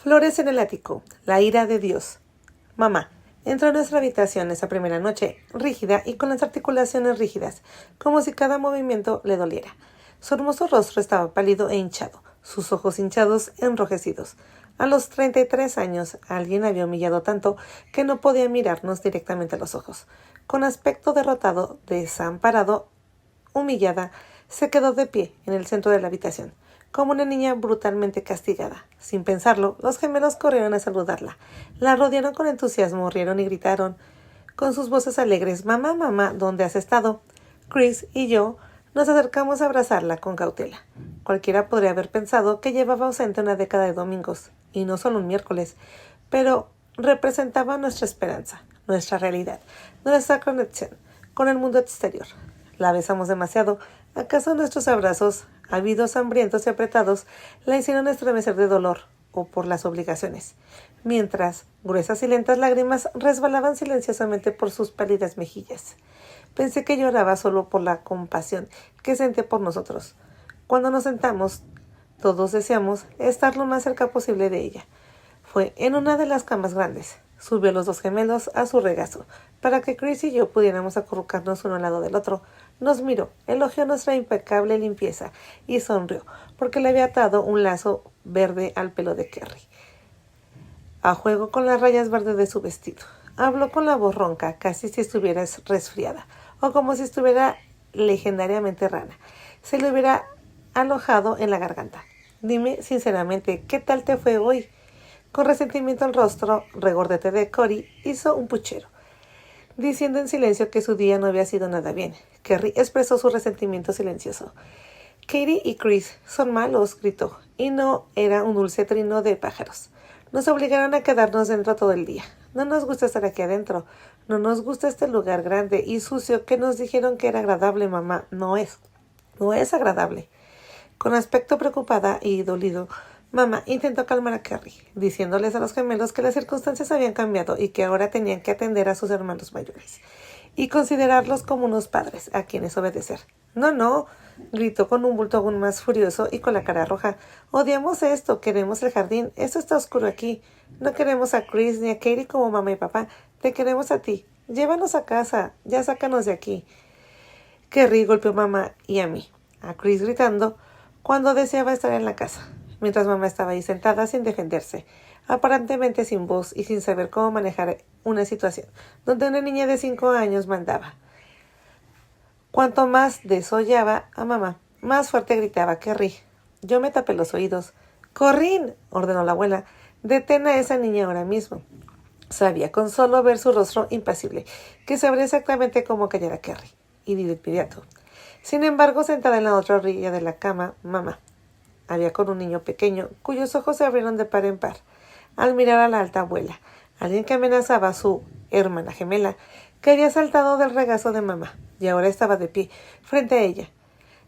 Flores en el ático, la ira de Dios. Mamá entró a nuestra habitación esa primera noche, rígida y con las articulaciones rígidas, como si cada movimiento le doliera. Su hermoso rostro estaba pálido e hinchado, sus ojos hinchados enrojecidos. A los 33 años, alguien había humillado tanto que no podía mirarnos directamente a los ojos. Con aspecto derrotado, desamparado, humillada, se quedó de pie en el centro de la habitación, como una niña brutalmente castigada. Sin pensarlo, los gemelos corrieron a saludarla. La rodearon con entusiasmo, rieron y gritaron con sus voces alegres: «Mamá, mamá, ¿dónde has estado?» Chris y yo nos acercamos a abrazarla con cautela. Cualquiera podría haber pensado que llevaba ausente una década de domingos, y no solo un miércoles, pero representaba nuestra esperanza, nuestra realidad, nuestra conexión con el mundo exterior. La besamos demasiado. ¿Acaso nuestros abrazos, ávidos, hambrientos y apretados, la hicieron estremecer de dolor o por las obligaciones? Mientras gruesas y lentas lágrimas resbalaban silenciosamente por sus pálidas mejillas. Pensé que lloraba solo por la compasión que sentía por nosotros. Cuando nos sentamos, todos deseamos estar lo más cerca posible de ella. Fue en una de las camas grandes. Subió a los dos gemelos a su regazo, para que Chris y yo pudiéramos acurrucarnos uno al lado del otro. Nos miró, elogió nuestra impecable limpieza y sonrió, porque le había atado un lazo verde al pelo de Kerry, a juego con las rayas verdes de su vestido. Habló con la voz ronca, casi si estuviera resfriada, o como si estuviera legendariamente rana. Se le hubiera alojado en la garganta. «Dime sinceramente, ¿qué tal te fue hoy?» Con resentimiento el rostro regordete de Cory hizo un puchero, diciendo en silencio que su día no había sido nada bien. Kerry expresó su resentimiento silencioso. «Katie y Chris son malos», gritó, y no era un dulce trino de pájaros. «Nos obligaron a quedarnos dentro todo el día. No nos gusta estar aquí adentro. No nos gusta este lugar grande y sucio que nos dijeron que era agradable, mamá. No es agradable». Con aspecto preocupada y dolido, mamá intentó calmar a Kerry, diciéndoles a los gemelos que las circunstancias habían cambiado y que ahora tenían que atender a sus hermanos mayores y considerarlos como unos padres a quienes obedecer. «No, no», gritó con un bulto aún más furioso y con la cara roja. «Odiamos esto, queremos el jardín, esto está oscuro aquí. No queremos a Chris ni a Katie como mamá y papá, te queremos a ti. Llévanos a casa, ya sácanos de aquí». Kerry golpeó a mamá y a mí, a Chris gritando cuando deseaba estar en la casa, mientras mamá estaba ahí sentada sin defenderse, aparentemente sin voz y sin saber cómo manejar una situación donde una niña de 5 años mandaba. Cuanto más desollaba a mamá, más fuerte gritaba Kerry. Yo me tapé los oídos. «¡Corrin!», ordenó la abuela. «Detén a esa niña ahora mismo». Sabía con solo ver su rostro impasible que sabría exactamente cómo callar a Kerry, y de inmediato. Sin embargo, sentada en la otra orilla de la cama, mamá había con un niño pequeño cuyos ojos se abrieron de par en par al mirar a la alta abuela, alguien que amenazaba a su hermana gemela, que había saltado del regazo de mamá y ahora estaba de pie frente a ella,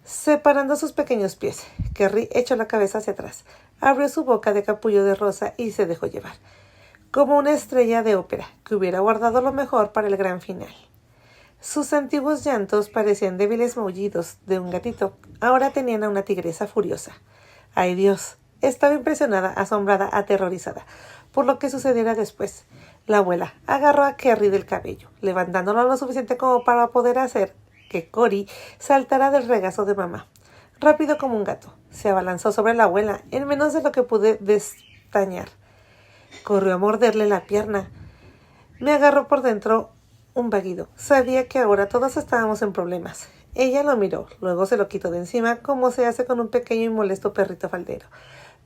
separando sus pequeños pies. Kerry echó la cabeza hacia atrás, abrió su boca de capullo de rosa y se dejó llevar, como una estrella de ópera que hubiera guardado lo mejor para el gran final. Sus antiguos llantos parecían débiles maullidos de un gatito. Ahora tenían a una tigresa furiosa. ¡Ay, Dios! Estaba impresionada, asombrada, aterrorizada por lo que sucediera después. La abuela agarró a Kerry del cabello, levantándolo lo suficiente como para poder hacer que Cory saltara del regazo de mamá. Rápido como un gato, se abalanzó sobre la abuela en menos de lo que pude destañar. Corrió a morderle la pierna. Me agarró por dentro un vaguido. Sabía que ahora todos estábamos en problemas. Ella lo miró, luego se lo quitó de encima, como se hace con un pequeño y molesto perrito faldero.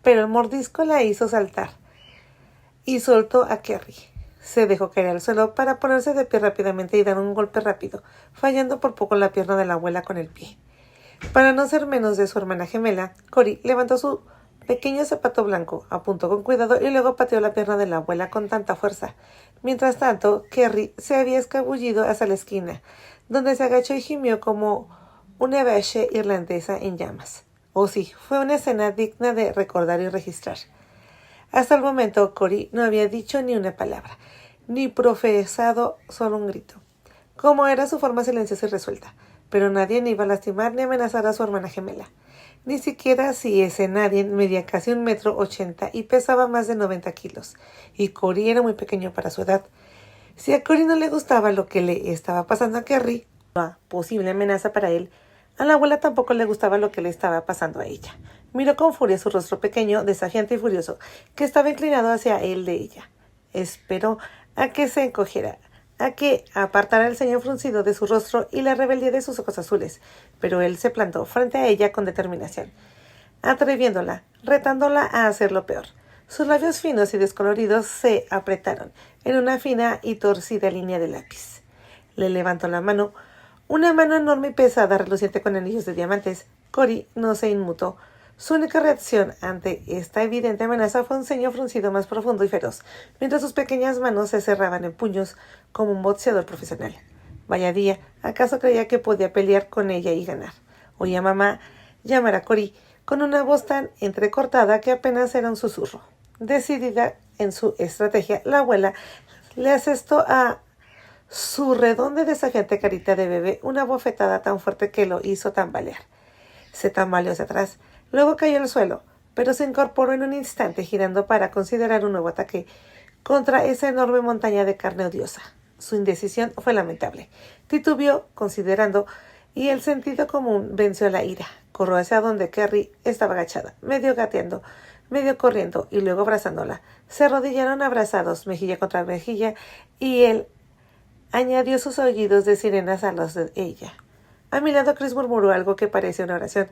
Pero el mordisco la hizo saltar y soltó a Kerry. Se dejó caer al suelo para ponerse de pie rápidamente y dar un golpe rápido, fallando por poco la pierna de la abuela con el pie. Para no ser menos de su hermana gemela, Cory levantó su pequeño zapato blanco, apuntó con cuidado y luego pateó la pierna de la abuela con tanta fuerza. Mientras tanto, Kerry se había escabullido hacia la esquina, donde se agachó y gimió como una vache irlandesa en llamas. Oh sí, fue una escena digna de recordar y registrar. Hasta el momento, Cory no había dicho ni una palabra, ni profesado solo un grito, como era su forma silenciosa y resuelta, pero nadie ni iba a lastimar ni amenazar a su hermana gemela. Ni siquiera si ese nadie medía casi 1,80 m y pesaba más de 90 kilos. Y Cory era muy pequeño para su edad. Si a Cory no le gustaba lo que le estaba pasando a Kerry, una posible amenaza para él, a la abuela tampoco le gustaba lo que le estaba pasando a ella. Miró con furia su rostro pequeño, desafiante y furioso, que estaba inclinado hacia él de ella. Esperó a que se encogiera, a que apartara el ceño fruncido de su rostro y la rebeldía de sus ojos azules, pero él se plantó frente a ella con determinación, atreviéndola, retándola a hacer lo peor. Sus labios finos y descoloridos se apretaron en una fina y torcida línea de lápiz. Le levantó la mano, una mano enorme y pesada, reluciente con anillos de diamantes. Cory no se inmutó. Su única reacción ante esta evidente amenaza fue un ceño fruncido más profundo y feroz, mientras sus pequeñas manos se cerraban en puños como un boxeador profesional. Vaya día, ¿acaso creía que podía pelear con ella y ganar? Oía a mamá llamar a Cory con una voz tan entrecortada que apenas era un susurro. Decidida en su estrategia, la abuela le asestó a su redonda y desafiante carita de bebé una bofetada tan fuerte que lo hizo tambalear. Se tambaleó hacia atrás, luego cayó al suelo, pero se incorporó en un instante, girando para considerar un nuevo ataque contra esa enorme montaña de carne odiosa. Su indecisión fue lamentable. Titubeó, considerando, y el sentido común venció a la ira. Corrió hacia donde Kerry estaba agachada, medio gateando, medio corriendo y luego abrazándola. Se arrodillaron abrazados, mejilla contra mejilla, y él añadió sus aullidos de sirenas a los de ella. A mi lado Chris murmuró algo que parecía una oración.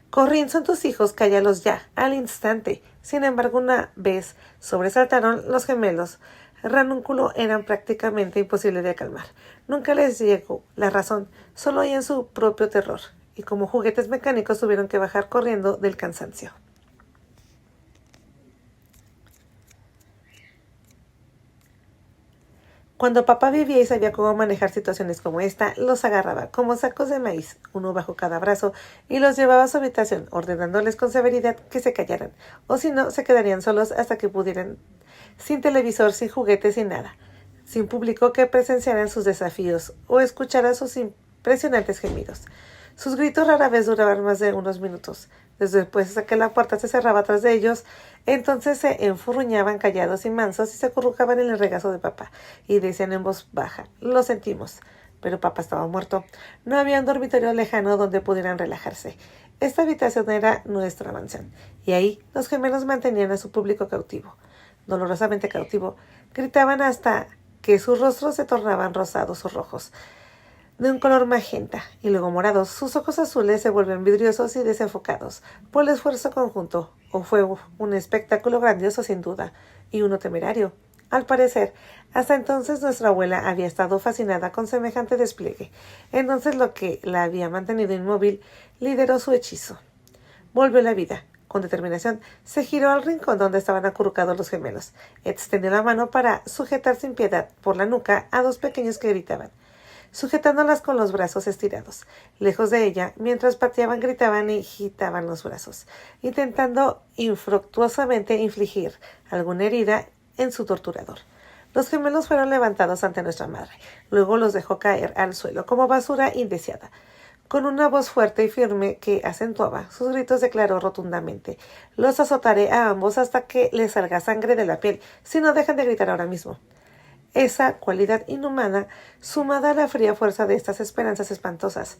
Corrin, son tus hijos, cállalos ya, al instante. Sin embargo, una vez sobresaltaron los gemelos. Ranúnculo eran prácticamente imposibles de calmar. Nunca les llegó la razón, solo oían su propio terror, y como juguetes mecánicos tuvieron que bajar corriendo del cansancio. Cuando papá vivía y sabía cómo manejar situaciones como esta, los agarraba como sacos de maíz, uno bajo cada brazo, y los llevaba a su habitación, ordenándoles con severidad que se callaran, o si no, se quedarían solos hasta que pudieran, sin televisor, sin juguetes, sin nada, sin público que presenciaran sus desafíos o escuchara sus impresionantes gemidos. Sus gritos rara vez duraban más de unos minutos. Después de que la puerta se cerraba tras de ellos, entonces se enfurruñaban callados y mansos y se acurrucaban en el regazo de papá y decían en voz baja: «Lo sentimos». Pero papá estaba muerto. No había un dormitorio lejano donde pudieran relajarse. Esta habitación era nuestra mansión, y ahí los gemelos mantenían a su público cautivo. Dolorosamente cautivo. Gritaban hasta que sus rostros se tornaban rosados o rojos, de un color magenta, y luego morados. Sus ojos azules se vuelven vidriosos y desenfocados por el esfuerzo conjunto. O fue un espectáculo grandioso sin duda, y uno temerario. Al parecer, hasta entonces nuestra abuela había estado fascinada con semejante despliegue. Entonces lo que la había mantenido inmóvil lideró su hechizo. Volvió a la vida. Con determinación, se giró al rincón donde estaban acurrucados los gemelos. Extendió la mano para sujetar sin piedad por la nuca a dos pequeños que gritaban, sujetándolas con los brazos estirados. Lejos de ella, mientras pateaban, gritaban y agitaban los brazos, intentando infructuosamente infligir alguna herida en su torturador. Los gemelos fueron levantados ante nuestra madre. Luego los dejó caer al suelo como basura indeseada. Con una voz fuerte y firme que acentuaba sus gritos, declaró rotundamente: «Los azotaré a ambos hasta que les salga sangre de la piel, si no dejan de gritar ahora mismo». Esa cualidad inhumana, sumada a la fría fuerza de estas esperanzas espantosas,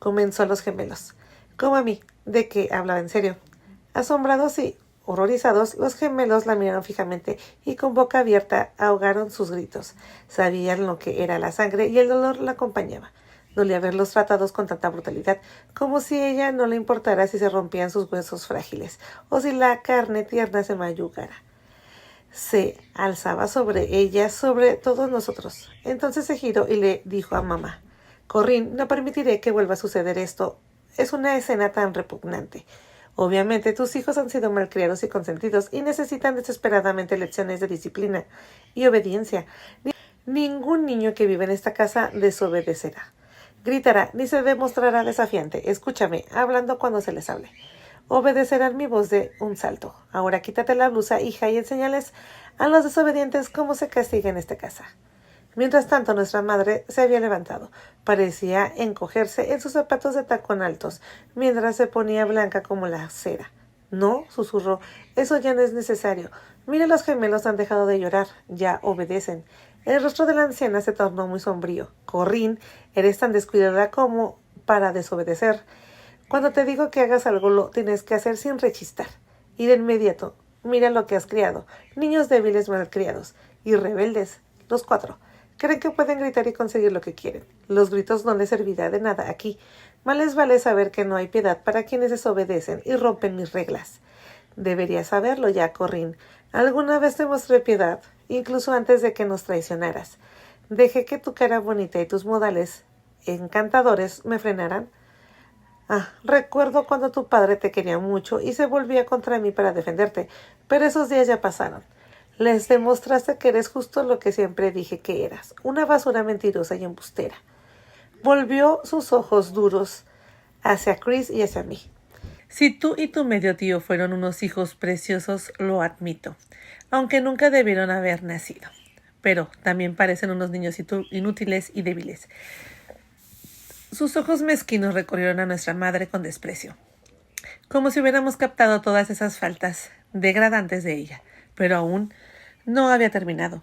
convenció a los gemelos, como a mí, de que hablaba en serio. Asombrados y horrorizados, los gemelos la miraron fijamente y con boca abierta ahogaron sus gritos. Sabían lo que era la sangre y el dolor la acompañaba. Dolía verlos tratados con tanta brutalidad, como si ella no le importara si se rompían sus huesos frágiles o si la carne tierna se mayugara. Se alzaba sobre ella, sobre todos nosotros. Entonces se giró y le dijo a mamá: «Corrin, no permitiré que vuelva a suceder esto. Es una escena tan repugnante. Obviamente tus hijos han sido malcriados y consentidos y necesitan desesperadamente lecciones de disciplina y obediencia. Ningún niño que vive en esta casa desobedecerá, gritará, ni se demostrará desafiante. Escúchame, hablando cuando se les hable. Obedecerán mi voz de un salto. Ahora quítate la blusa, hija, y enséñales a los desobedientes cómo se castiga en esta casa». Mientras tanto, nuestra madre se había levantado. Parecía encogerse en sus zapatos de tacón altos, mientras se ponía blanca como la cera. No, susurró, eso ya no es necesario. Mira, los gemelos han dejado de llorar, ya obedecen. El rostro de la anciana se tornó muy sombrío. Corrin, eres tan descuidada como para desobedecer. Cuando te digo que hagas algo, lo tienes que hacer sin rechistar. Y de inmediato, mira lo que has criado. Niños débiles malcriados y rebeldes, los 4. Creen que pueden gritar y conseguir lo que quieren. Los gritos no les servirá de nada aquí. Más les vale saber que no hay piedad para quienes desobedecen y rompen mis reglas. Deberías saberlo ya, Corrin. Alguna vez te mostré piedad, incluso antes de que nos traicionaras. Dejé que tu cara bonita y tus modales encantadores me frenaran. Recuerdo cuando tu padre te quería mucho y se volvía contra mí para defenderte, pero esos días ya pasaron. Les demostraste que eres justo lo que siempre dije que eras, una basura mentirosa y embustera. Volvió sus ojos duros hacia Chris y hacia mí. Si tú y tu medio tío fueron unos hijos preciosos, lo admito, aunque nunca debieron haber nacido. Pero también parecen unos niños inútiles y débiles. Sus ojos mezquinos recorrieron a nuestra madre con desprecio, como si hubiéramos captado todas esas faltas degradantes de ella, pero aún no había terminado.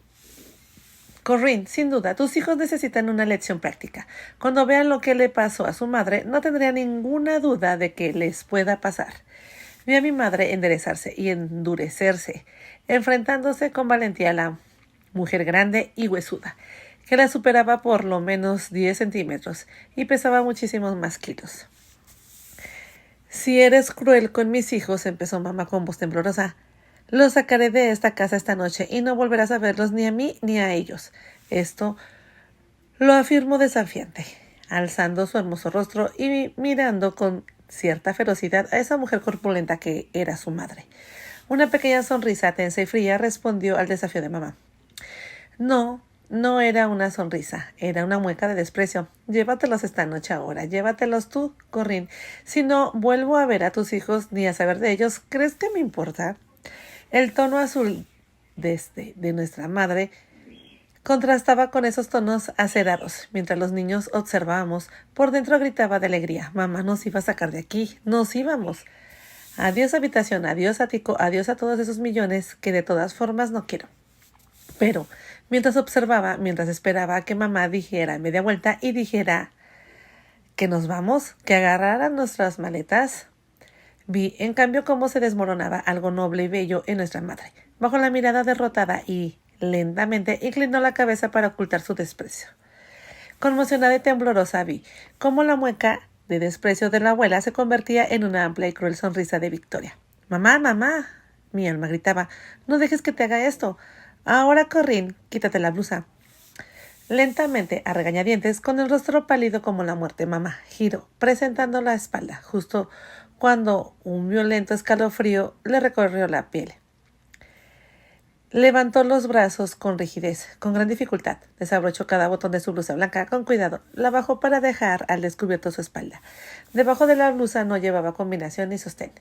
Corrin, sin duda, tus hijos necesitan una lección práctica. Cuando vean lo que le pasó a su madre, no tendría ninguna duda de que les pueda pasar. Vi a mi madre enderezarse y endurecerse, enfrentándose con valentía a la mujer grande y huesuda, que la superaba por lo menos 10 centímetros y pesaba muchísimos más kilos. Si eres cruel con mis hijos, empezó mamá con voz temblorosa, los sacaré de esta casa esta noche y no volverás a verlos ni a mí ni a ellos. Esto lo afirmó desafiante, alzando su hermoso rostro y mirando con cierta ferocidad a esa mujer corpulenta que era su madre. Una pequeña sonrisa tensa y fría respondió al desafío de mamá. No era una sonrisa, era una mueca de desprecio. Llévatelos esta noche ahora, llévatelos tú, Corrin. Si no vuelvo a ver a tus hijos ni a saber de ellos, ¿crees que me importa? El tono azul de nuestra madre contrastaba con esos tonos acerados. Mientras los niños observábamos, por dentro gritaba de alegría. Mamá nos iba a sacar de aquí, nos íbamos. Adiós habitación, adiós ático, adiós a todos esos millones que de todas formas no quiero. Pero mientras esperaba que mamá dijera media vuelta y dijera que nos vamos, que agarraran nuestras maletas, vi, en cambio, cómo se desmoronaba algo noble y bello en nuestra madre. Bajo la mirada derrotada y lentamente inclinó la cabeza para ocultar su desprecio. Conmocionada y temblorosa vi cómo la mueca de desprecio de la abuela se convertía en una amplia y cruel sonrisa de victoria. ¡Mamá, mamá! Mi alma gritaba. ¡No dejes que te haga esto! Ahora, Corrin, quítate la blusa. Lentamente, a regañadientes, con el rostro pálido como la muerte, mamá giró, presentando la espalda, justo cuando un violento escalofrío le recorrió la piel. Levantó los brazos con rigidez, con gran dificultad. Desabrochó cada botón de su blusa blanca con cuidado. La bajó para dejar al descubierto su espalda. Debajo de la blusa no llevaba combinación ni sostén.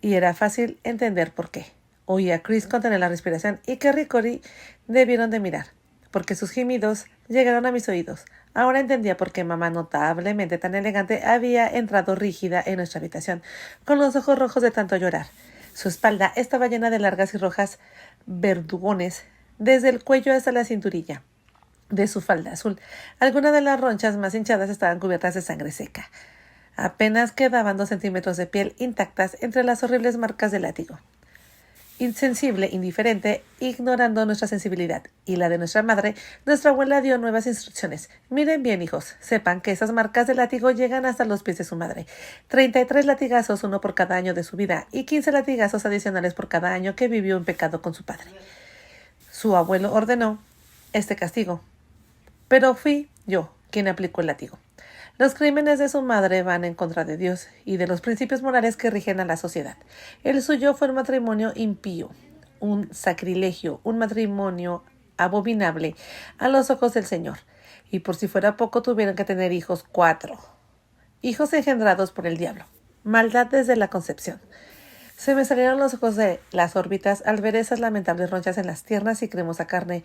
Y era fácil entender por qué. Oía a Chris contener la respiración y Kerry y Cory debieron de mirar, porque sus gemidos llegaron a mis oídos. Ahora entendía por qué mamá, notablemente tan elegante, había entrado rígida en nuestra habitación, con los ojos rojos de tanto llorar. Su espalda estaba llena de largas y rojas verdugones, desde el cuello hasta la cinturilla de su falda azul. Algunas de las ronchas más hinchadas estaban cubiertas de sangre seca. Apenas quedaban 2 centímetros de piel intactas entre las horribles marcas del látigo. Insensible, indiferente, ignorando nuestra sensibilidad y la de nuestra madre, nuestra abuela dio nuevas instrucciones. Miren bien, hijos, sepan que esas marcas de látigo llegan hasta los pies de su madre. 33 latigazos, 1 por cada año de su vida, y 15 latigazos adicionales por cada año que vivió en pecado con su padre. Su abuelo ordenó este castigo, pero fui yo quien aplicó el látigo. Los crímenes de su madre van en contra de Dios y de los principios morales que rigen a la sociedad. El suyo fue un matrimonio impío, un sacrilegio, un matrimonio abominable a los ojos del Señor. Y por si fuera poco, tuvieron que tener hijos, 4. Hijos engendrados por el diablo. Maldad desde la concepción. Se me salieron los ojos de las órbitas al ver esas lamentables ronchas en las tiernas y cremosa carne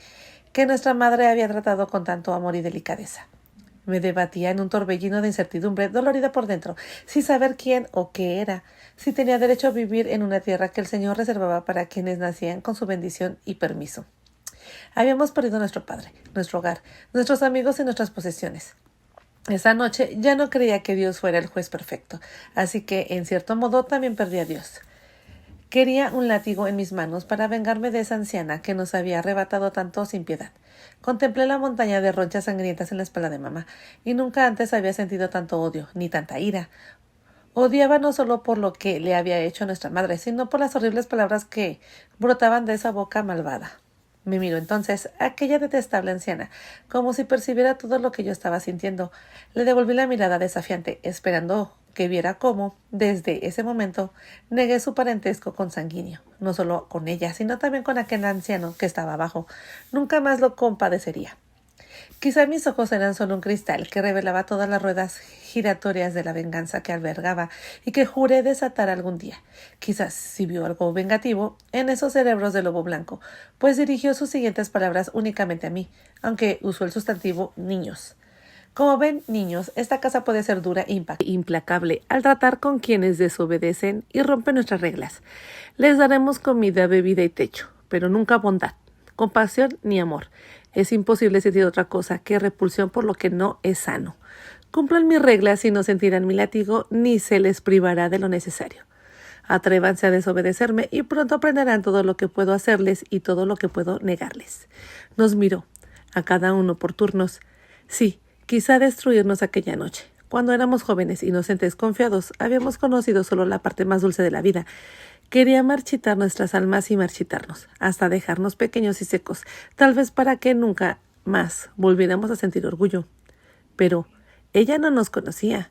que nuestra madre había tratado con tanto amor y delicadeza. Me debatía en un torbellino de incertidumbre, dolorida por dentro, sin saber quién o qué era, si tenía derecho a vivir en una tierra que el Señor reservaba para quienes nacían con su bendición y permiso. Habíamos perdido nuestro padre, nuestro hogar, nuestros amigos y nuestras posesiones. Esa noche ya no creía que Dios fuera el juez perfecto, así que, en cierto modo, también perdí a Dios. Quería un látigo en mis manos para vengarme de esa anciana que nos había arrebatado tanto sin piedad. Contemplé la montaña de ronchas sangrientas en la espalda de mamá, y nunca antes había sentido tanto odio, ni tanta ira. Odiaba no solo por lo que le había hecho a nuestra madre, sino por las horribles palabras que brotaban de esa boca malvada. Me miró entonces aquella detestable anciana, como si percibiera todo lo que yo estaba sintiendo. Le devolví la mirada desafiante, esperando que viera cómo, desde ese momento, negué su parentesco consanguíneo, no solo con ella, sino también con aquel anciano que estaba abajo. Nunca más lo compadecería. Quizá mis ojos eran solo un cristal que revelaba todas las ruedas giratorias de la venganza que albergaba y que juré desatar algún día. Quizás si vio algo vengativo en esos cerebros de lobo blanco, pues dirigió sus siguientes palabras únicamente a mí, aunque usó el sustantivo niños. Como ven, niños, esta casa puede ser dura e implacable al tratar con quienes desobedecen y rompen nuestras reglas. Les daremos comida, bebida y techo, pero nunca bondad, compasión ni amor. Es imposible sentir otra cosa que repulsión por lo que no es sano. Cumplan mis reglas y no sentirán mi látigo ni se les privará de lo necesario. Atrévanse a desobedecerme y pronto aprenderán todo lo que puedo hacerles y todo lo que puedo negarles. Nos miró, a cada uno por turnos. Sí, quizá destruirnos aquella noche. Cuando éramos jóvenes, inocentes, confiados, habíamos conocido solo la parte más dulce de la vida. Quería marchitar nuestras almas y marchitarnos, hasta dejarnos pequeños y secos, tal vez para que nunca más volviéramos a sentir orgullo. Pero ella no nos conocía.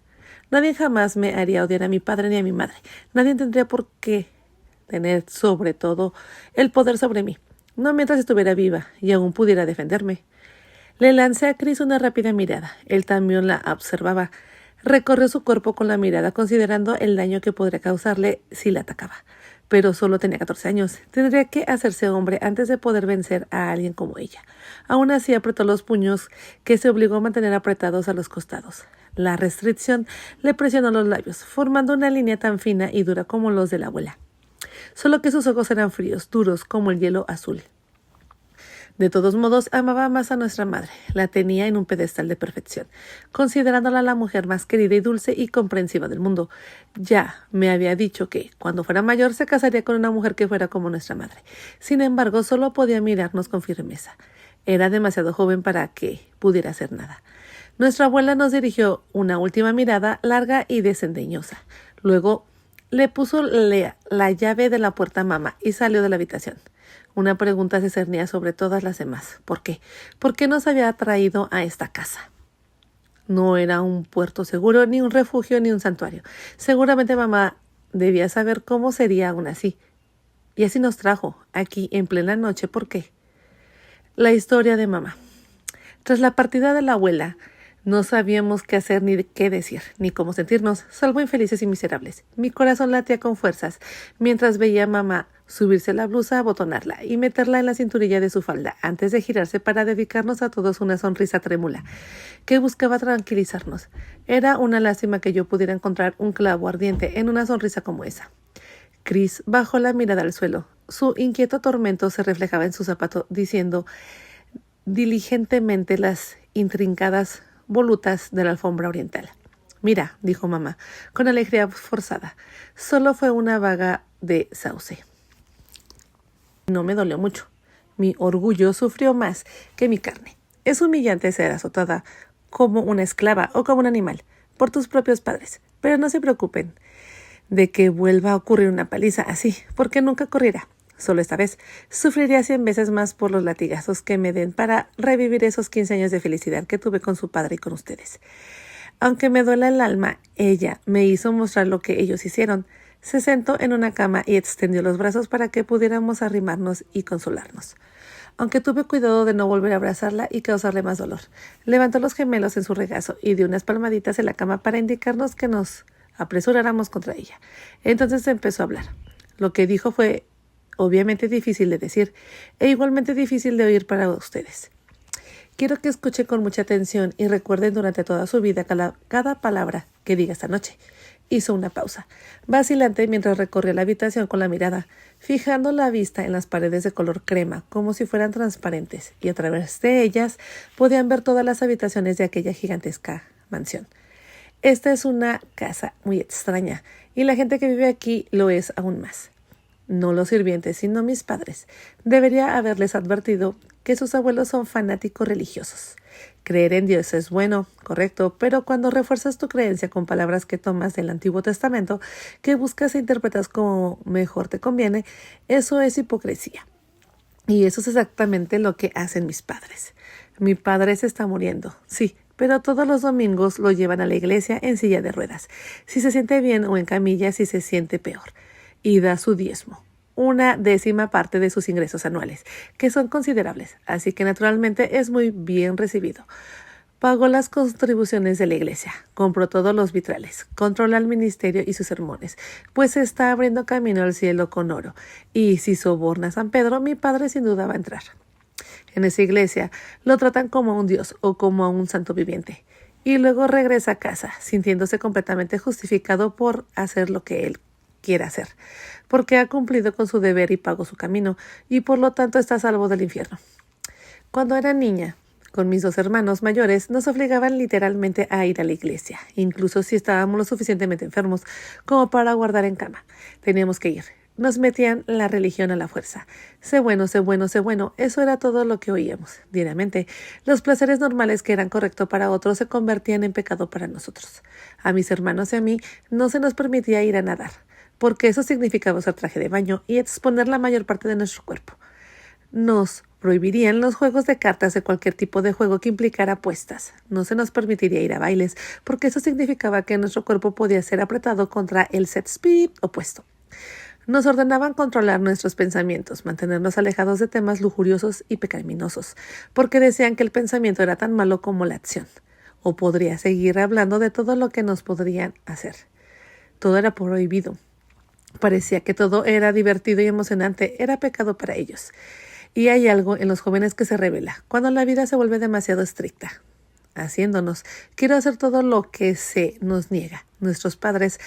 Nadie jamás me haría odiar a mi padre ni a mi madre. Nadie tendría por qué tener, sobre todo, el poder sobre mí, no mientras estuviera viva y aún pudiera defenderme. Le lancé a Chris una rápida mirada. Él también la observaba. Recorrió su cuerpo con la mirada, considerando el daño que podría causarle si la atacaba. Pero solo tenía 14 años. Tendría que hacerse hombre antes de poder vencer a alguien como ella. Aún así apretó los puños que se obligó a mantener apretados a los costados. La restricción le presionó los labios, formando una línea tan fina y dura como los de la abuela. Solo que sus ojos eran fríos, duros como el hielo azul. De todos modos, amaba más a nuestra madre. La tenía en un pedestal de perfección, considerándola la mujer más querida y dulce y comprensiva del mundo. Ya me había dicho que, cuando fuera mayor, se casaría con una mujer que fuera como nuestra madre. Sin embargo, solo podía mirarnos con firmeza. Era demasiado joven para que pudiera hacer nada. Nuestra abuela nos dirigió una última mirada larga y desdeñosa. Luego le puso la llave de la puerta a mamá y salió de la habitación. Una pregunta se cernía sobre todas las demás. ¿Por qué? ¿Por qué nos había traído a esta casa? No era un puerto seguro, ni un refugio, ni un santuario. Seguramente mamá debía saber cómo sería aún así. Y así nos trajo, aquí en plena noche. ¿Por qué? La historia de mamá. Tras la partida de la abuela, no sabíamos qué hacer ni qué decir, ni cómo sentirnos, salvo infelices y miserables. Mi corazón latía con fuerzas, mientras veía a mamá subirse la blusa, abotonarla y meterla en la cinturilla de su falda, antes de girarse para dedicarnos a todos una sonrisa trémula, que buscaba tranquilizarnos. Era una lástima que yo pudiera encontrar un clavo ardiente en una sonrisa como esa. Chris bajó la mirada al suelo. Su inquieto tormento se reflejaba en su zapato, diciendo diligentemente las intrincadas volutas de la alfombra oriental. «Mira», dijo mamá, con alegría forzada, «solo fue una vaga de sauce». No me dolió mucho. Mi orgullo sufrió más que mi carne. Es humillante ser azotada como una esclava o como un animal por tus propios padres, pero no se preocupen de que vuelva a ocurrir una paliza así, porque nunca ocurrirá. Solo esta vez sufriré 100 veces más por los latigazos que me den para revivir esos 15 años de felicidad que tuve con su padre y con ustedes. Aunque me duela el alma, ella me hizo mostrar lo que ellos hicieron. Se sentó en una cama y extendió los brazos para que pudiéramos arrimarnos y consolarnos. Aunque tuve cuidado de no volver a abrazarla y causarle más dolor. Levantó los gemelos en su regazo y dio unas palmaditas en la cama para indicarnos que nos apresuráramos contra ella. Entonces empezó a hablar. Lo que dijo fue obviamente difícil de decir e igualmente difícil de oír para ustedes. Quiero que escuchen con mucha atención y recuerden durante toda su vida cada palabra que diga esta noche. Hizo una pausa, vacilante mientras recorría la habitación con la mirada, fijando la vista en las paredes de color crema, como si fueran transparentes, y a través de ellas podían ver todas las habitaciones de aquella gigantesca mansión. Esta es una casa muy extraña, y la gente que vive aquí lo es aún más. No los sirvientes, sino mis padres. Debería haberles advertido que sus abuelos son fanáticos religiosos. Creer en Dios es bueno, correcto, pero cuando refuerzas tu creencia con palabras que tomas del Antiguo Testamento, que buscas e interpretas como mejor te conviene, eso es hipocresía. Y eso es exactamente lo que hacen mis padres. Mi padre se está muriendo, sí, pero todos los domingos lo llevan a la iglesia en silla de ruedas, si se siente bien o en camilla si se siente peor, y da su diezmo. 1/10 parte de sus ingresos anuales, que son considerables, así que naturalmente es muy bien recibido. Pagó las contribuciones de la iglesia, compró todos los vitrales, controla el ministerio y sus sermones, pues se está abriendo camino al cielo con oro, y si soborna a San Pedro, mi padre sin duda va a entrar. En esa iglesia lo tratan como a un dios o como a un santo viviente, y luego regresa a casa, sintiéndose completamente justificado por hacer lo que él quiere hacer, porque ha cumplido con su deber y pagó su camino, y por lo tanto está a salvo del infierno. Cuando era niña, con mis 2 hermanos mayores, nos obligaban literalmente a ir a la iglesia, incluso si estábamos lo suficientemente enfermos como para guardar en cama. Teníamos que ir. Nos metían la religión a la fuerza. Sé bueno, sé bueno, sé bueno. Eso era todo lo que oíamos diariamente. Los placeres normales que eran correctos para otros se convertían en pecado para nosotros. A mis hermanos y a mí no se nos permitía ir a nadar, porque eso significaba usar traje de baño y exponer la mayor parte de nuestro cuerpo. Nos prohibirían los juegos de cartas de cualquier tipo de juego que implicara apuestas. No se nos permitiría ir a bailes, porque eso significaba que nuestro cuerpo podía ser apretado contra el set speed opuesto. Nos ordenaban controlar nuestros pensamientos, mantenernos alejados de temas lujuriosos y pecaminosos, porque decían que el pensamiento era tan malo como la acción, o podría seguir hablando de todo lo que nos podrían hacer. Todo era prohibido. Parecía que todo era divertido y emocionante, era pecado para ellos. Y hay algo en los jóvenes que se revela, cuando la vida se vuelve demasiado estricta, haciéndonos quiero hacer todo lo que se nos niega. Nuestros padres,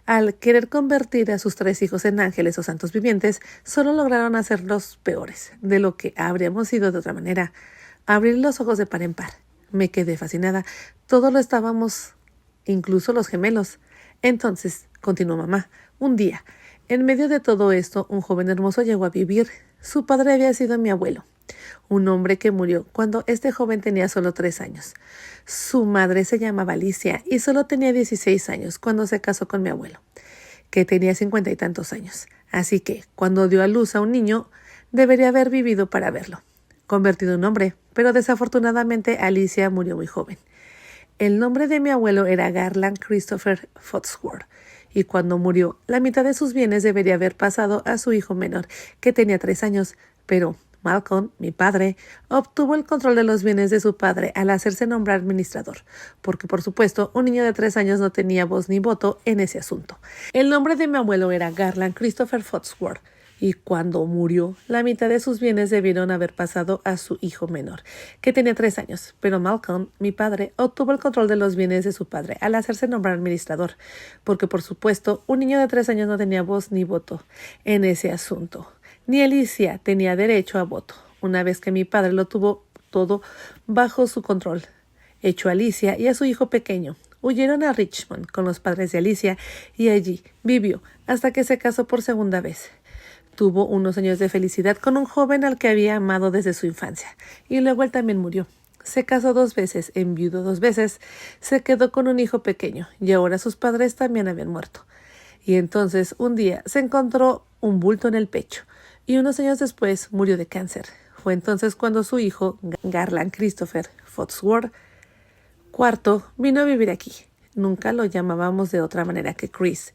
al querer convertir a sus 3 hijos en ángeles o santos vivientes, solo lograron hacerlos peores de lo que habríamos sido de otra manera. Abrir los ojos de par en par. Me quedé fascinada. Todos lo estábamos, incluso los gemelos. Entonces, continuó mamá, un día, en medio de todo esto, un joven hermoso llegó a vivir. Su padre había sido mi abuelo, un hombre que murió cuando este joven tenía solo 3 años. Su madre se llamaba Alicia y solo tenía 16 años cuando se casó con mi abuelo, que tenía 50 y tantos años. Así que, cuando dio a luz a un niño, debería haber vivido para verlo, convertido en hombre, pero desafortunadamente Alicia murió muy joven. El nombre de mi abuelo era Garland Christopher Foxworth, y cuando murió, la mitad de sus bienes debería haber pasado a su hijo menor, que tenía 3 años, pero Malcolm, mi padre, obtuvo el control de los bienes de su padre al hacerse nombrar administrador, porque por supuesto un niño de 3 años no tenía voz ni voto en ese asunto. El nombre de mi abuelo era Garland Christopher Foxworth, y cuando murió, la mitad de sus bienes debieron haber pasado a su hijo menor, que tenía 3 años, pero Malcolm, mi padre, obtuvo el control de los bienes de su padre al hacerse nombrar administrador, porque por supuesto un niño de 3 años no tenía voz ni voto en ese asunto. Ni Alicia tenía derecho a voto, una vez que mi padre lo tuvo todo bajo su control. Echó a Alicia y a su hijo pequeño. Huyeron a Richmond con los padres de Alicia y allí vivió hasta que se casó por segunda vez. Tuvo unos años de felicidad con un joven al que había amado desde su infancia, y luego él también murió. Se casó 2 veces, enviudó 2 veces, se quedó con un hijo pequeño, y ahora sus padres también habían muerto. Y entonces, un día, se encontró un bulto en el pecho, y unos años después murió de cáncer. Fue entonces cuando su hijo, Garland Christopher Foxworth IV, vino a vivir aquí. Nunca lo llamábamos de otra manera que Chris.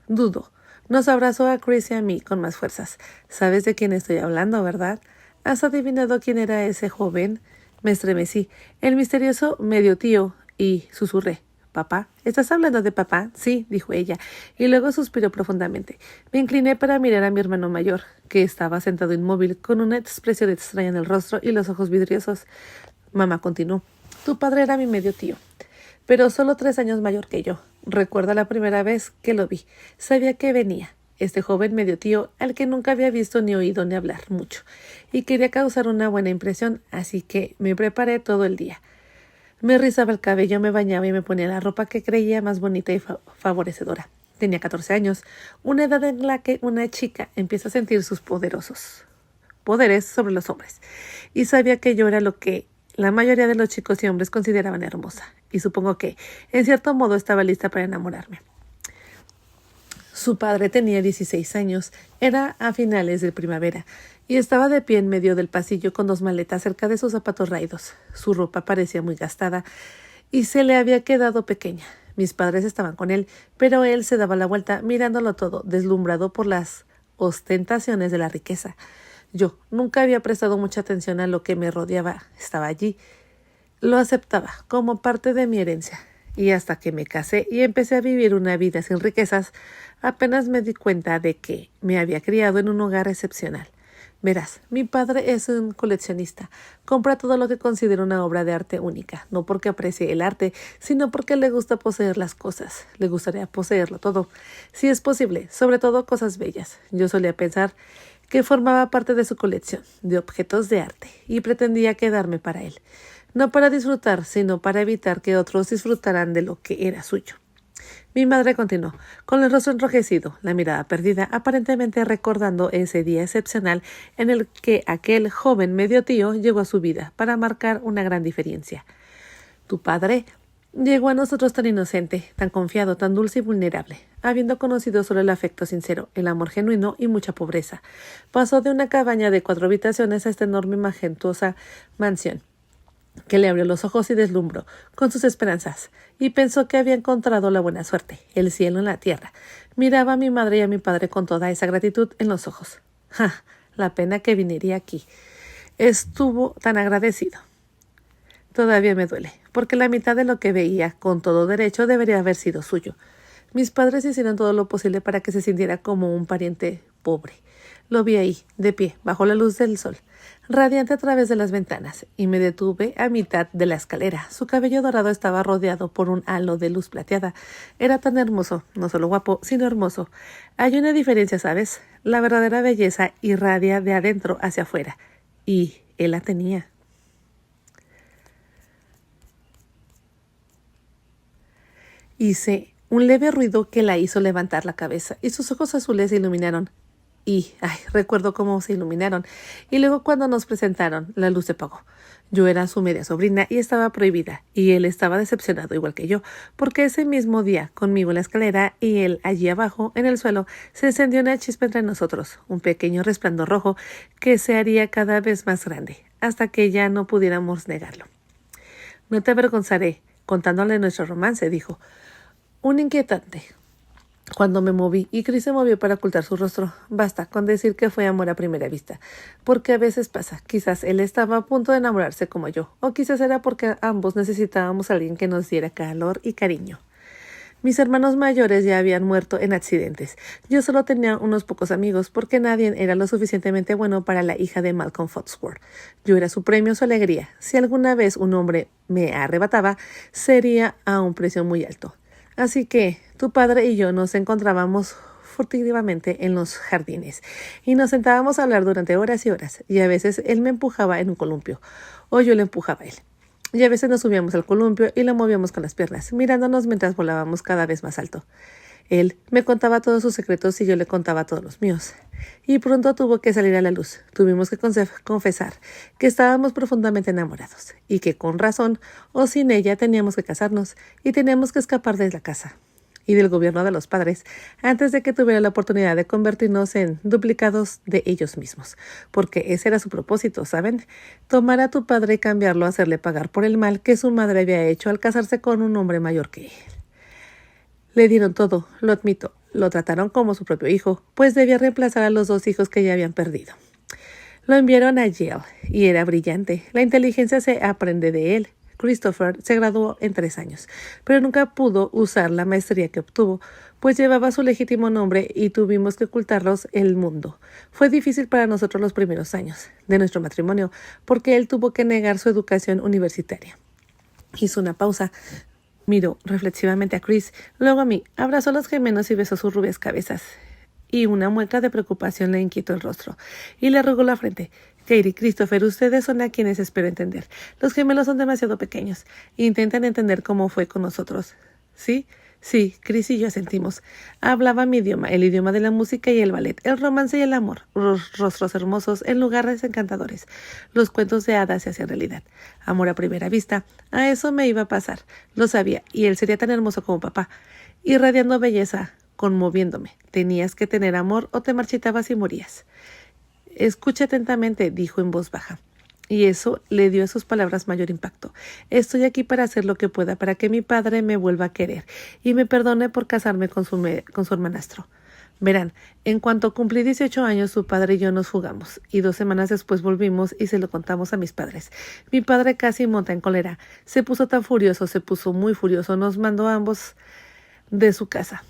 Dudo. Nos abrazó a Chris y a mí con más fuerzas. ¿Sabes de quién estoy hablando, verdad? ¿Has adivinado quién era ese joven? Me estremecí. El misterioso medio tío, y susurré. ¿Papá? ¿Estás hablando de papá? Sí, dijo ella, y luego suspiró profundamente. Me incliné para mirar a mi hermano mayor, que estaba sentado inmóvil, con una expresión extraña en el rostro y los ojos vidriosos. Mamá continuó. Tu padre era mi medio tío, pero solo 3 años mayor que yo. Recuerda la primera vez que lo vi. Sabía que venía, este joven medio tío al que nunca había visto ni oído ni hablar mucho, y quería causar una buena impresión, así que me preparé todo el día. Me rizaba el cabello, me bañaba y me ponía la ropa que creía más bonita y favorecedora. Tenía 14 años, una edad en la que una chica empieza a sentir sus poderes sobre los hombres, y sabía que yo era lo que la mayoría de los chicos y hombres consideraban hermosa, y supongo que, en cierto modo, estaba lista para enamorarme. Su padre tenía 16 años, era a finales de primavera, y estaba de pie en medio del pasillo con 2 maletas cerca de sus zapatos raídos. Su ropa parecía muy gastada y se le había quedado pequeña. Mis padres estaban con él, pero él se daba la vuelta mirándolo todo, deslumbrado por las ostentaciones de la riqueza. Yo nunca había prestado mucha atención a lo que me rodeaba. Estaba allí. Lo aceptaba como parte de mi herencia. Y hasta que me casé y empecé a vivir una vida sin riquezas, apenas me di cuenta de que me había criado en un hogar excepcional. Verás, mi padre es un coleccionista. Compra todo lo que considera una obra de arte única, no porque aprecie el arte, sino porque le gusta poseer las cosas. Le gustaría poseerlo todo, si es posible, sobre todo cosas bellas. Yo solía pensar que formaba parte de su colección de objetos de arte y pretendía quedarme para él. No para disfrutar, sino para evitar que otros disfrutaran de lo que era suyo. Mi madre continuó, con el rostro enrojecido, la mirada perdida, aparentemente recordando ese día excepcional en el que aquel joven medio tío llegó a su vida para marcar una gran diferencia. Tu padre llegó a nosotros tan inocente, tan confiado, tan dulce y vulnerable, habiendo conocido solo el afecto sincero, el amor genuino y mucha pobreza. Pasó de una cabaña de 4 habitaciones a esta enorme y majestuosa mansión, que le abrió los ojos y deslumbró con sus esperanzas, y pensó que había encontrado la buena suerte, el cielo en la tierra. Miraba a mi madre y a mi padre con toda esa gratitud en los ojos. ¡Ja! La pena que viniera aquí. Estuvo tan agradecido. Todavía me duele, porque la mitad de lo que veía, con todo derecho, debería haber sido suyo. Mis padres hicieron todo lo posible para que se sintiera como un pariente pobre. Lo vi ahí, de pie, bajo la luz del sol, radiante a través de las ventanas, y me detuve a mitad de la escalera. Su cabello dorado estaba rodeado por un halo de luz plateada. Era tan hermoso, no solo guapo, sino hermoso. Hay una diferencia, ¿sabes? La verdadera belleza irradia de adentro hacia afuera, y él la tenía. Hice un leve ruido que la hizo levantar la cabeza, y sus ojos azules se iluminaron. Recuerdo cómo se iluminaron. Y luego cuando nos presentaron, la luz se apagó. Yo era su media sobrina y estaba prohibida, y él estaba decepcionado igual que yo, porque ese mismo día, conmigo en la escalera y él allí abajo, en el suelo, se encendió una chispa entre nosotros, un pequeño resplandor rojo que se haría cada vez más grande, hasta que ya no pudiéramos negarlo. No te avergonzaré contándole nuestro romance, dijo. Un inquietante. Cuando me moví y Chris se movió para ocultar su rostro, basta con decir que fue amor a primera vista, porque a veces pasa, quizás él estaba a punto de enamorarse como yo, o quizás era porque ambos necesitábamos a alguien que nos diera calor y cariño. Mis hermanos mayores ya habían muerto en accidentes. Yo solo tenía unos pocos amigos porque nadie era lo suficientemente bueno para la hija de Malcolm Foxworth. Yo era su premio, su alegría. Si alguna vez un hombre me arrebataba, sería a un precio muy alto. Así que tu padre y yo nos encontrábamos furtivamente en los jardines y nos sentábamos a hablar durante horas y horas, y a veces él me empujaba en un columpio o yo le empujaba a él. Y a veces nos subíamos al columpio y lo movíamos con las piernas, mirándonos mientras volábamos cada vez más alto. Él me contaba todos sus secretos y yo le contaba todos los míos. Y pronto tuvo que salir a la luz. Tuvimos que confesar que estábamos profundamente enamorados y que con razón o sin ella teníamos que casarnos y teníamos que escapar de la casa y del gobierno de los padres antes de que tuviera la oportunidad de convertirnos en duplicados de ellos mismos, porque ese era su propósito, ¿saben? Tomar a tu padre y cambiarlo, hacerle pagar por el mal que su madre había hecho al casarse con un hombre mayor que él. Le dieron todo, lo admito, lo trataron como su propio hijo, pues debía reemplazar a los 2 hijos que ya habían perdido. Lo enviaron a Yale, y era brillante. La inteligencia se aprende de él. Christopher se graduó en 3 años, pero nunca pudo usar la maestría que obtuvo, pues llevaba su legítimo nombre y tuvimos que ocultarlos el mundo. Fue difícil para nosotros los primeros años de nuestro matrimonio, porque él tuvo que negar su educación universitaria. Hizo una pausa. Miró reflexivamente a Chris, luego a mí, abrazó a los gemelos y besó sus rubias cabezas. Y una mueca de preocupación le inquietó el rostro, y le arrugó la frente. Katie, Christopher, ustedes son a quienes espero entender. Los gemelos son demasiado pequeños. Intentan entender cómo fue con nosotros. ¿Sí? Sí, Chris y yo sentimos. Hablaba mi idioma, el idioma de la música y el ballet, el romance y el amor, rostros hermosos en lugares encantadores. Los cuentos de hadas se hacían realidad. Amor a primera vista. A eso me iba a pasar. Lo sabía, y él sería tan hermoso como papá. Irradiando belleza, conmoviéndome. Tenías que tener amor o te marchitabas y morías. Escucha atentamente, dijo en voz baja. Y eso le dio a sus palabras mayor impacto. Estoy aquí para hacer lo que pueda para que mi padre me vuelva a querer y me perdone por casarme con su hermanastro. Verán, en cuanto cumplí 18 años, su padre y yo nos fugamos, y 2 semanas después volvimos y se lo contamos a mis padres. Mi padre casi monta en cólera. Se puso tan furioso, se puso muy furioso. Nos mandó a ambos de su casa.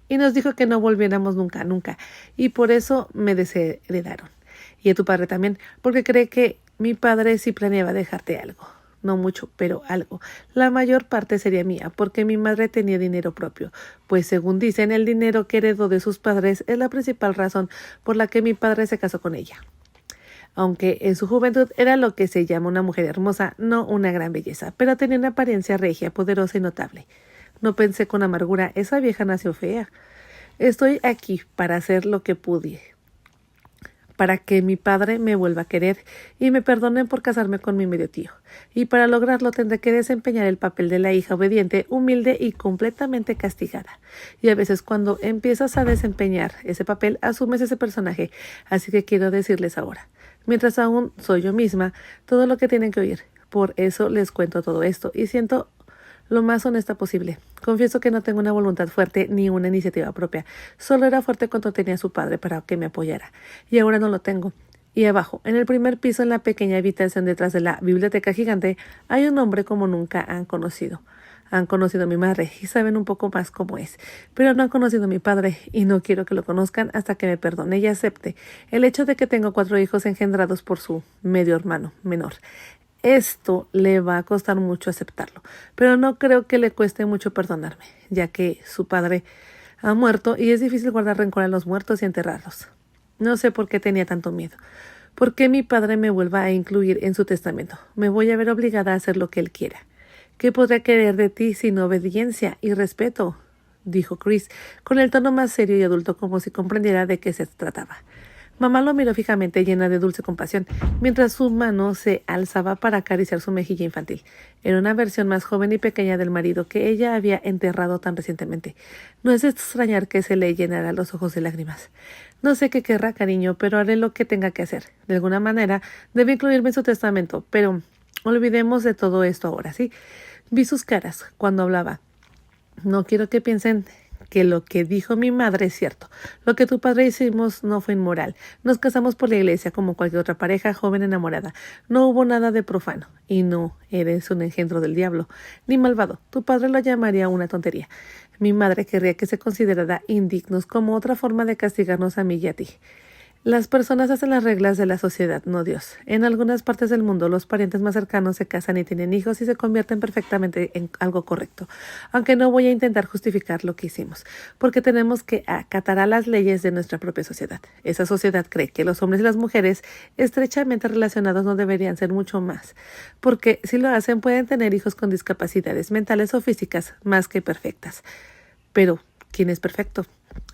Y nos dijo que no volviéramos nunca, nunca. Y por eso me desheredaron. Y a tu padre también, porque cree que mi padre sí planeaba dejarte algo. No mucho, pero algo. La mayor parte sería mía, porque mi madre tenía dinero propio. Pues según dicen, el dinero que heredó de sus padres es la principal razón por la que mi padre se casó con ella. Aunque en su juventud era lo que se llama una mujer hermosa, no una gran belleza, pero tenía una apariencia regia, poderosa y notable. No pensé con amargura, esa vieja nació fea. Estoy aquí para hacer lo que pude, para que mi padre me vuelva a querer y me perdonen por casarme con mi medio tío. Y para lograrlo tendré que desempeñar el papel de la hija obediente, humilde y completamente castigada. Y a veces cuando empiezas a desempeñar ese papel, asumes ese personaje. Así que quiero decirles ahora, mientras aún soy yo misma, todo lo que tienen que oír. Por eso les cuento todo esto y siento lo más honesta posible. Confieso que no tengo una voluntad fuerte ni una iniciativa propia. Solo era fuerte cuando tenía a su padre para que me apoyara. Y ahora no lo tengo. Y abajo, en el primer piso, en la pequeña habitación detrás de la biblioteca gigante, hay un hombre como nunca han conocido. Han conocido a mi madre y saben un poco más cómo es. Pero no han conocido a mi padre y no quiero que lo conozcan hasta que me perdone y acepte el hecho de que tengo 4 hijos engendrados por su medio hermano menor. Esto le va a costar mucho aceptarlo, pero no creo que le cueste mucho perdonarme, ya que su padre ha muerto y es difícil guardar rencor a los muertos y enterrarlos. No sé por qué tenía tanto miedo. ¿Por qué mi padre me vuelva a incluir en su testamento? Me voy a ver obligada a hacer lo que él quiera. ¿Qué podrá querer de ti sin obediencia y respeto?, dijo Chris, con el tono más serio y adulto, como si comprendiera de qué se trataba. Mamá lo miró fijamente, llena de dulce compasión, mientras su mano se alzaba para acariciar su mejilla infantil. Era una versión más joven y pequeña del marido que ella había enterrado tan recientemente. No es de extrañar que se le llenara los ojos de lágrimas. No sé qué querrá, cariño, pero haré lo que tenga que hacer. De alguna manera, debe incluirme en su testamento, pero olvidemos de todo esto ahora, ¿sí? Vi sus caras cuando hablaba. No quiero que piensen que lo que dijo mi madre es cierto. Lo que tu padre hicimos no fue inmoral. Nos casamos por la iglesia como cualquier otra pareja joven enamorada. No hubo nada de profano. Y no eres un engendro del diablo, ni malvado. Tu padre lo llamaría una tontería. Mi madre querría que se considerara indignos como otra forma de castigarnos a mí y a ti. Las personas hacen las reglas de la sociedad, no Dios. En algunas partes del mundo, los parientes más cercanos se casan y tienen hijos y se convierten perfectamente en algo correcto. Aunque no voy a intentar justificar lo que hicimos, porque tenemos que acatar a las leyes de nuestra propia sociedad. Esa sociedad cree que los hombres y las mujeres estrechamente relacionados no deberían ser mucho más, porque si lo hacen pueden tener hijos con discapacidades mentales o físicas más que perfectas. Pero, ¿quién es perfecto?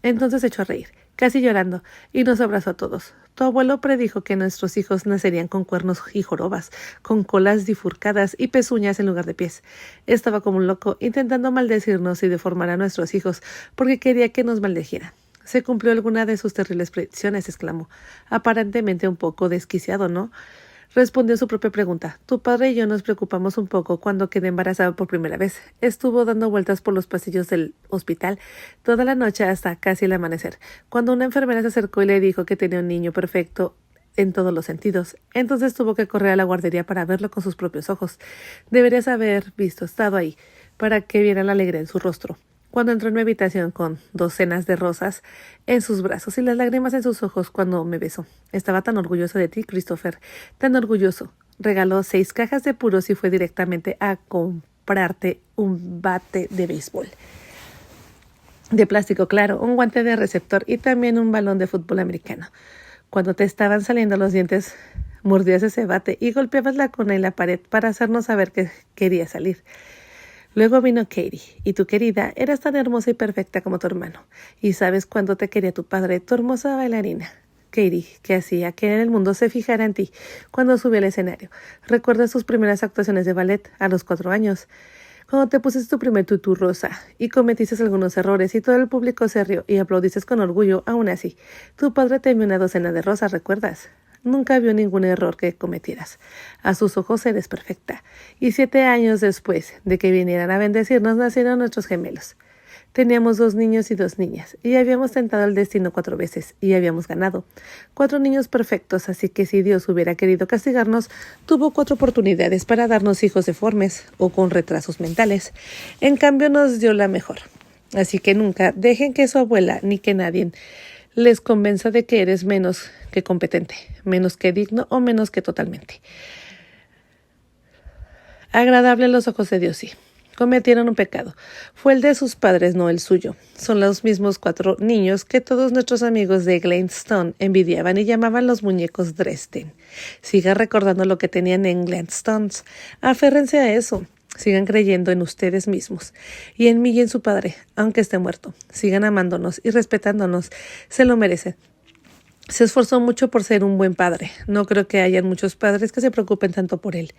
Entonces se echó a reír, casi llorando, y nos abrazó a todos. Tu abuelo predijo que nuestros hijos nacerían con cuernos y jorobas, con colas bifurcadas y pezuñas en lugar de pies. Estaba como un loco, intentando maldecirnos y deformar a nuestros hijos, porque quería que nos maldijieran. ¿Se cumplió alguna de sus terribles predicciones?, exclamó. Aparentemente un poco desquiciado, ¿no? Respondió su propia pregunta. Tu padre y yo nos preocupamos un poco cuando quedé embarazada por primera vez. Estuvo dando vueltas por los pasillos del hospital toda la noche hasta casi el amanecer. Cuando una enfermera se acercó y le dijo que tenía un niño perfecto en todos los sentidos. Entonces tuvo que correr a la guardería para verlo con sus propios ojos. Deberías haber estado ahí, para que viera la alegría en su rostro. Cuando entró en mi habitación con docenas de rosas en sus brazos y las lágrimas en sus ojos cuando me besó. Estaba tan orgulloso de ti, Christopher, tan orgulloso. Regaló 6 cajas de puros y fue directamente a comprarte un bate de béisbol. De plástico, claro, un guante de receptor y también un balón de fútbol americano. Cuando te estaban saliendo los dientes, mordías ese bate y golpeabas la cuna en la pared para hacernos saber que quería salir. Luego vino Katie, y tu querida, eras tan hermosa y perfecta como tu hermano. Y sabes cuánto te quería tu padre, tu hermosa bailarina. Katie, que hacía que el mundo se fijara en ti cuando subía al escenario. ¿Recuerdas tus primeras actuaciones de ballet a los 4 años? Cuando te pusiste tu primer tutú rosa y cometiste algunos errores y todo el público se rió y aplaudiste con orgullo, aún así. Tu padre te envió una docena de rosas, ¿recuerdas? Nunca vio ningún error que cometieras. A sus ojos eres perfecta. Y 7 años después de que vinieran a bendecirnos, nacieron nuestros gemelos. Teníamos 2 niños y 2 niñas, y habíamos tentado el destino 4 veces, y habíamos ganado. 4 niños perfectos, así que si Dios hubiera querido castigarnos, tuvo 4 oportunidades para darnos hijos deformes o con retrasos mentales. En cambio, nos dio la mejor. Así que nunca dejen que su abuela ni que nadie les convenza de que eres menos que competente, menos que digno o menos que totalmente agradable a los ojos de Dios, sí. Cometieron un pecado. Fue el de sus padres, no el suyo. Son los mismos 4 niños que todos nuestros amigos de Gladstone envidiaban y llamaban los muñecos Dresden. Sigan recordando lo que tenían en Gladstone. Aférrense a eso. Sigan creyendo en ustedes mismos y en mí y en su padre, aunque esté muerto. Sigan amándonos y respetándonos. Se lo merecen. Se esforzó mucho por ser un buen padre. No creo que hayan muchos padres que se preocupen tanto por él.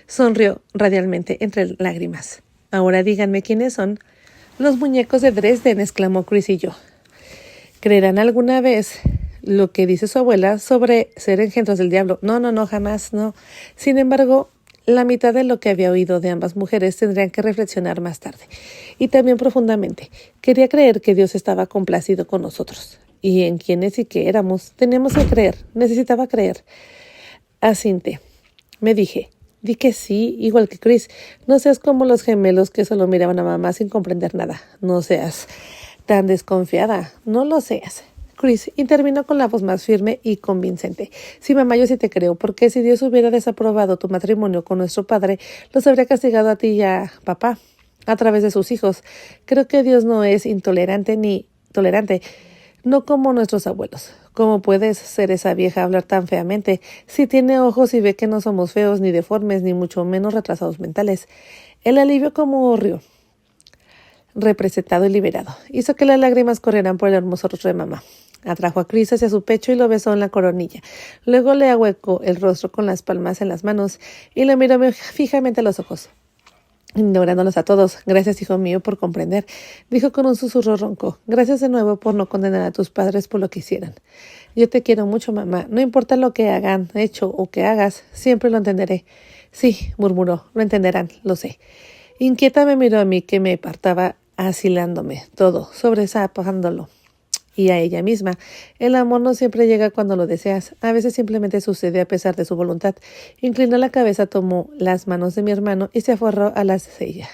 Sonrió radialmente entre lágrimas. Ahora díganme quiénes son. Los muñecos de Dresden, exclamó Chris y yo. ¿Creerán alguna vez lo que dice su abuela sobre ser engendros del diablo? No, jamás, no. Sin embargo, la mitad de lo que había oído de ambas mujeres tendrían que reflexionar más tarde. Y también profundamente. Quería creer que Dios estaba complacido con nosotros. Y en quiénes y qué éramos. Teníamos que creer. Necesitaba creer. Asinté. Me dije. Di que sí, igual que Chris. No seas como los gemelos que solo miraban a mamá sin comprender nada. No seas tan desconfiada. No lo seas. Chris intervino con la voz más firme y convincente. Sí, mamá, yo sí te creo, porque si Dios hubiera desaprobado tu matrimonio con nuestro padre, los habría castigado a ti y a papá, a través de sus hijos. Creo que Dios no es intolerante ni tolerante, no como nuestros abuelos. ¿Cómo puedes ser esa vieja hablar tan feamente? Si tiene ojos y ve que no somos feos, ni deformes, ni mucho menos retrasados mentales. El alivio como rió, representado y liberado, hizo que las lágrimas corrieran por el hermoso rostro de mamá. Atrajo a Chris hacia su pecho y lo besó en la coronilla. Luego le ahuecó el rostro con las palmas en las manos y le miró fijamente a los ojos, ignorándolos a todos. Gracias, hijo mío, por comprender, dijo con un susurro ronco. Gracias de nuevo por no condenar a tus padres por lo que hicieran. Yo te quiero mucho, mamá. No importa lo que hagan, hecho o que hagas, siempre lo entenderé. Sí, murmuró, lo entenderán, lo sé. Inquieta me miró a mí que me apartaba asilándome, todo, sobresaltándolo. Y a ella misma. El amor no siempre llega cuando lo deseas. A veces simplemente sucede a pesar de su voluntad. Inclinó la cabeza, tomó las manos de mi hermano y se aferró a las de ella.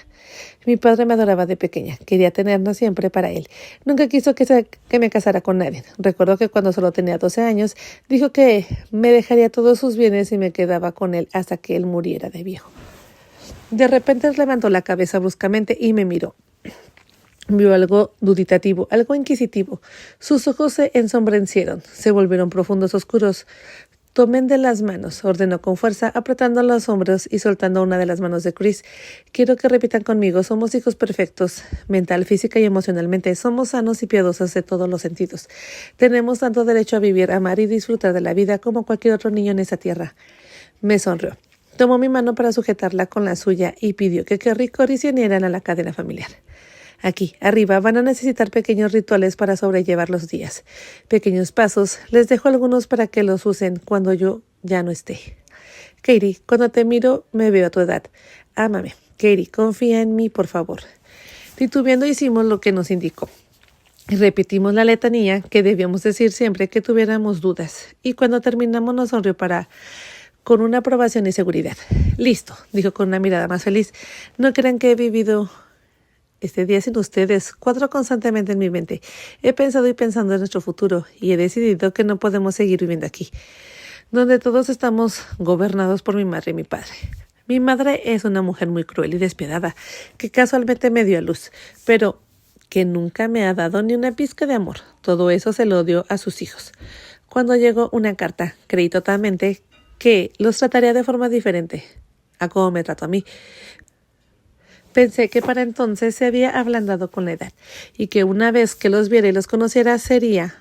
Mi padre me adoraba de pequeña. Quería tenernos siempre para él. Nunca quiso que me casara con nadie. Recuerdo que cuando solo tenía 12 años, dijo que me dejaría todos sus bienes y me quedaba con él hasta que él muriera de viejo. De repente levantó la cabeza bruscamente y me miró. Vio algo duditativo, algo inquisitivo. Sus ojos se ensombrecieron, se volvieron profundos, oscuros. Tomen de las manos, ordenó con fuerza, apretando los hombros y soltando una de las manos de Chris. Quiero que repitan conmigo, somos hijos perfectos, mental, física y emocionalmente. Somos sanos y piadosos de todos los sentidos. Tenemos tanto derecho a vivir, amar y disfrutar de la vida como cualquier otro niño en esa tierra. Me sonrió. Tomó mi mano para sujetarla con la suya y pidió que Kerry y Cory se unieran a la cadena familiar. Aquí, arriba, van a necesitar pequeños rituales para sobrellevar los días. Pequeños pasos, les dejo algunos para que los usen cuando yo ya no esté. Katie, cuando te miro, me veo a tu edad. Ámame. Katie, confía en mí, por favor. Titubeando hicimos lo que nos indicó. Y repetimos la letanía que debíamos decir siempre que tuviéramos dudas. Y cuando terminamos nos sonrió con una aprobación y seguridad. Listo, dijo con una mirada más feliz. No crean que he vivido este día sin ustedes. Cuadro constantemente en mi mente. He pensado y pensando en nuestro futuro y he decidido que no podemos seguir viviendo aquí, donde todos estamos gobernados por mi madre y mi padre. Mi madre es una mujer muy cruel y despiadada, que casualmente me dio a luz, pero que nunca me ha dado ni una pizca de amor. Todo eso se lo dio a sus hijos. Cuando llegó una carta, creí totalmente que los trataría de forma diferente a cómo me trató a mí. Pensé que para entonces se había ablandado con la edad y que una vez que los viera y los conociera sería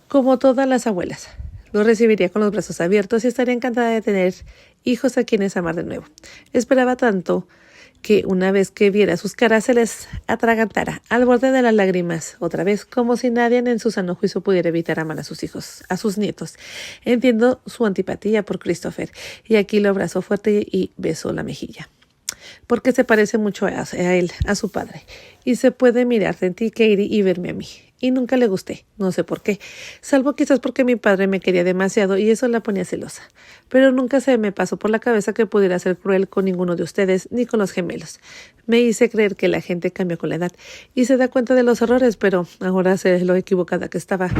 como todas las abuelas. Los recibiría con los brazos abiertos y estaría encantada de tener hijos a quienes amar de nuevo. Esperaba tanto que una vez que viera sus caras se les atragantara al borde de las lágrimas, otra vez, como si nadie en su sano juicio pudiera evitar amar a sus hijos, a sus nietos. Entiendo su antipatía por Christopher, y aquí lo abrazó fuerte y besó la mejilla, porque se parece mucho a él, a su padre, y se puede mirar en ti, Katie, y verme a mí. Y nunca le gusté, no sé por qué, salvo quizás porque mi padre me quería demasiado y eso la ponía celosa. Pero nunca se me pasó por la cabeza que pudiera ser cruel con ninguno de ustedes, ni con los gemelos. Me hice creer que la gente cambia con la edad y se da cuenta de los errores, pero ahora sé lo equivocada que estaba.